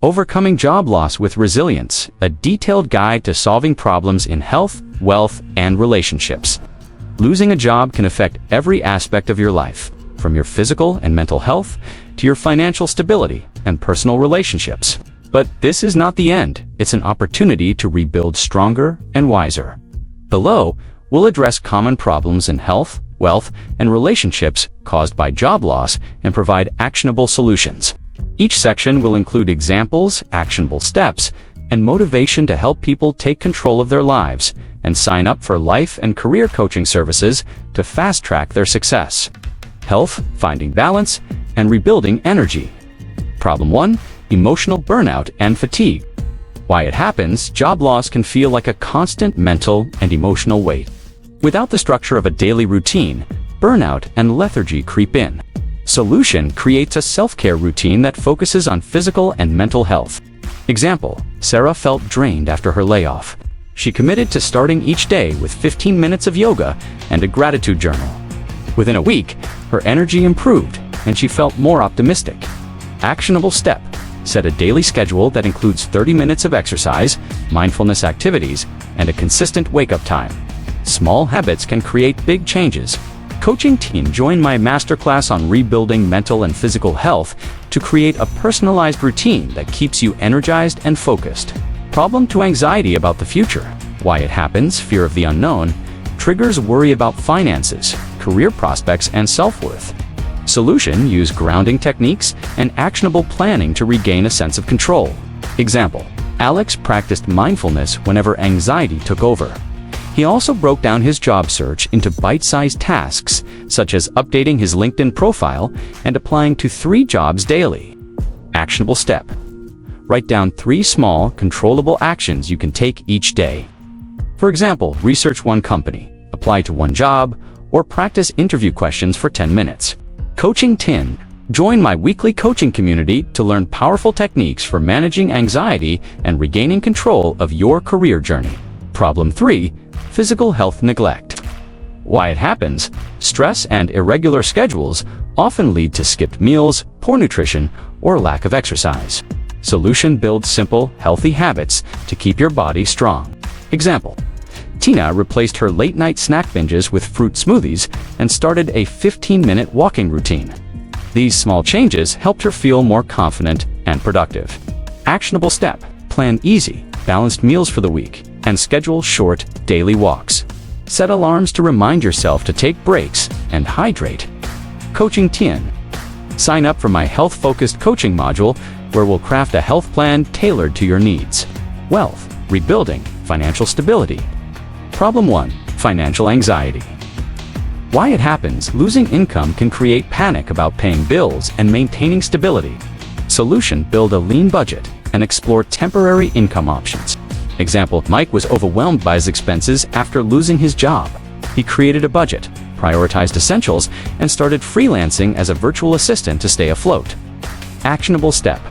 Overcoming job loss with resilience, a detailed guide to solving problems in health, wealth, and relationships. Losing a job can affect every aspect of your life, from your physical and mental health to your financial stability and personal relationships. But this is not the end. It's an opportunity to rebuild stronger and wiser. Below, we'll address common problems in health, wealth, and relationships caused by job loss and provide actionable solutions. Each section will include examples, actionable steps, and motivation to help people take control of their lives and sign up for life and career coaching services to fast-track their success. Health, finding balance, and rebuilding energy. Problem 1. Emotional burnout and fatigue. Why it happens, job loss can feel like a constant mental and emotional weight. Without the structure of a daily routine, burnout and lethargy creep in. Solution creates a self-care routine that focuses on physical and mental health. Example, Sarah felt drained after her layoff. She committed to starting each day with 15 minutes of yoga and a gratitude journal. Within a week, her energy improved and she felt more optimistic. Actionable step. Set a daily schedule that includes 30 minutes of exercise, mindfulness activities, and a consistent wake-up time. Small habits can create big changes. Coaching team, join my masterclass on rebuilding mental and physical health to create a personalized routine that keeps you energized and focused. Problem 2. Anxiety about the future. Why it happens, fear of the unknown, triggers worry about finances, career prospects, and self-worth. Solution, use grounding techniques and actionable planning to regain a sense of control. Example, Alex practiced mindfulness whenever anxiety took over. He also broke down his job search into bite-sized tasks, such as updating his LinkedIn profile and applying to 3 jobs daily. Actionable step. Write down 3 small, controllable actions you can take each day. For example, research 1 company, apply to 1 job, or practice interview questions for 10 minutes. Coaching 10. Join my weekly coaching community to learn powerful techniques for managing anxiety and regaining control of your career journey. Problem 3. Physical health neglect. Why it happens, stress and irregular schedules often lead to skipped meals, poor nutrition, or lack of exercise. Solution, build simple, healthy habits to keep your body strong. Example, Tina replaced her late-night snack binges with fruit smoothies and started a 15-minute walking routine. These small changes helped her feel more confident and productive. Actionable step, plan easy, balanced meals for the week, and schedule short, daily walks. Set alarms to remind yourself to take breaks and hydrate. Coaching 10. Sign up for my health-focused coaching module where we'll craft a health plan tailored to your needs. Wealth, rebuilding, financial stability. Problem 1. Financial anxiety. Why it happens, losing income can create panic about paying bills and maintaining stability. Solution, build a lean budget and explore temporary income options. Example, Mike was overwhelmed by his expenses after losing his job. He created a budget, prioritized essentials, and started freelancing as a virtual assistant to stay afloat. Actionable step.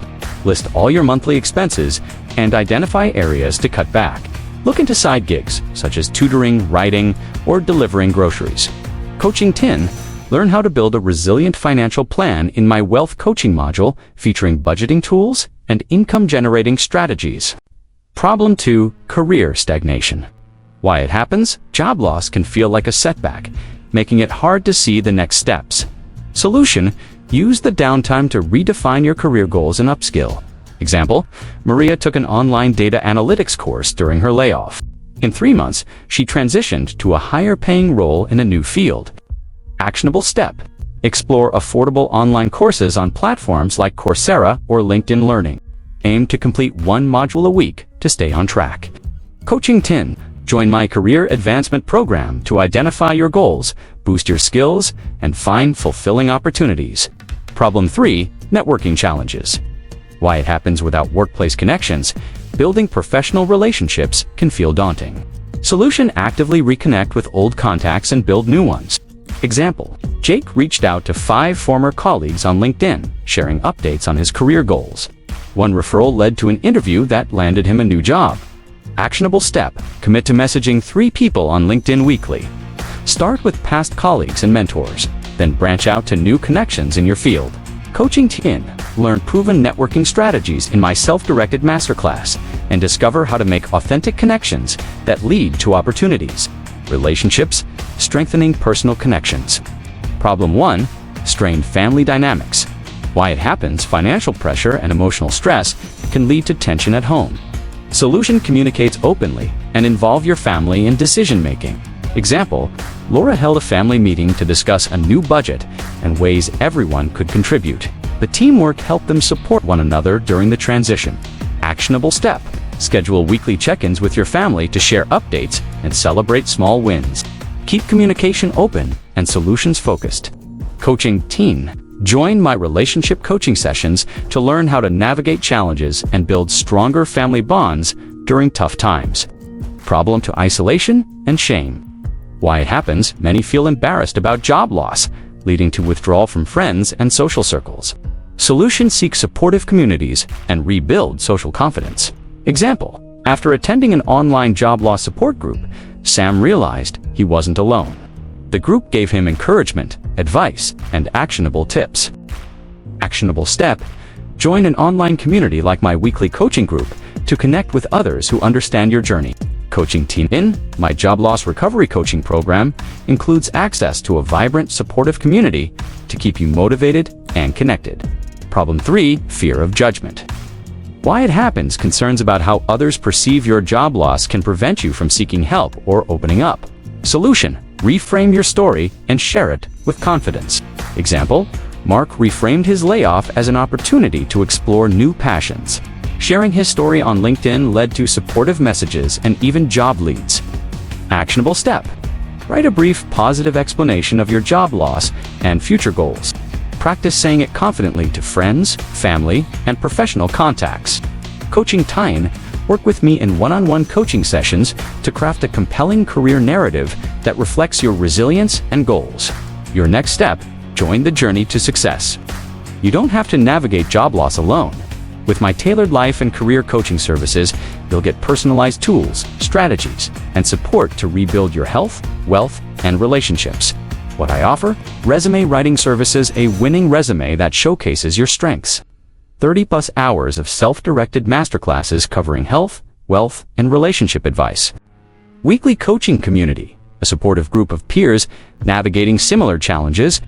List all your monthly expenses and identify areas to cut back. Look into side gigs, such as tutoring, writing, or delivering groceries. Coaching 10. Learn how to build a resilient financial plan in my wealth coaching module featuring budgeting tools and income-generating strategies. Problem 2. Career stagnation. Why it happens, job loss can feel like a setback, making it hard to see the next steps. Solution, use the downtime to redefine your career goals and upskill. Example, Maria took an online data analytics course during her layoff. In 3 months, she transitioned to a higher-paying role in a new field. Actionable step, explore affordable online courses on platforms like Coursera or LinkedIn Learning. Aim to complete 1 module a week to stay on track. Coaching 10. Join my career advancement program to identify your goals, boost your skills, and find fulfilling opportunities. Problem 3. Networking challenges. Why it happens without workplace connections, building professional relationships can feel daunting. Solution, actively reconnect with old contacts and build new ones. Example, Jake reached out to 5 former colleagues on LinkedIn, sharing updates on his career goals. 1 referral led to an interview that landed him a new job. Actionable step, commit to messaging 3 people on LinkedIn weekly. Start with past colleagues and mentors, then branch out to new connections in your field. Coaching Team. Learn proven networking strategies in my self-directed masterclass and discover how to make authentic connections that lead to opportunities. Relationships, strengthening personal connections. Problem 1. Strained family dynamics. Why it happens: financial pressure and emotional stress can lead to tension at home. Solution: communicates openly and involve your family in decision-making. Example: Laura held a family meeting to discuss a new budget and ways everyone could contribute. The teamwork helped them support one another during the transition. Actionable step: schedule weekly check-ins with your family to share updates and celebrate small wins. Keep communication open and solutions focused. Coaching Team. Join my relationship coaching sessions to learn how to navigate challenges and build stronger family bonds during tough times. Problem to isolation and shame. Why it happens: many feel embarrassed about job loss, leading to withdrawal from friends and social circles. Solution: seek supportive communities and rebuild social confidence. Example: after attending an online job loss support group, Sam realized he wasn't alone. The group gave him encouragement, advice, and actionable tips. Actionable step: join an online community like my weekly coaching group to connect with others who understand your journey. Coaching Team. My job loss recovery coaching program includes access to a vibrant, supportive community to keep you motivated and connected. Problem 3. Fear of judgment. Why it happens: concerns about how others perceive your job loss can prevent you from seeking help or opening up. Solution: reframe your story and share it with confidence. Example: Mark reframed his layoff as an opportunity to explore new passions. Sharing his story on LinkedIn led to supportive messages and even job leads. Actionable step: write a brief, positive explanation of your job loss and future goals. Practice saying it confidently to friends, family, and professional contacts. Coaching Time. Work with me in one-on-one coaching sessions to craft a compelling career narrative that reflects your resilience and goals. Your next step: join the journey to success. You don't have to navigate job loss alone. With my tailored life and career coaching services, you'll get personalized tools, strategies, and support to rebuild your health, wealth, and relationships. What I offer: resume writing services, a winning resume that showcases your strengths. 30+ hours of self-directed masterclasses covering health, wealth, and relationship advice. Weekly coaching community, a supportive group of peers navigating similar challenges.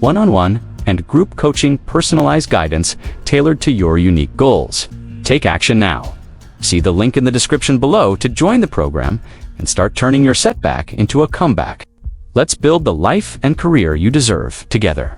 One-on-one and group coaching, personalized guidance tailored to your unique goals. Take action now. See the link in the description below to join the program and start turning your setback into a comeback. Let's build the life and career you deserve together.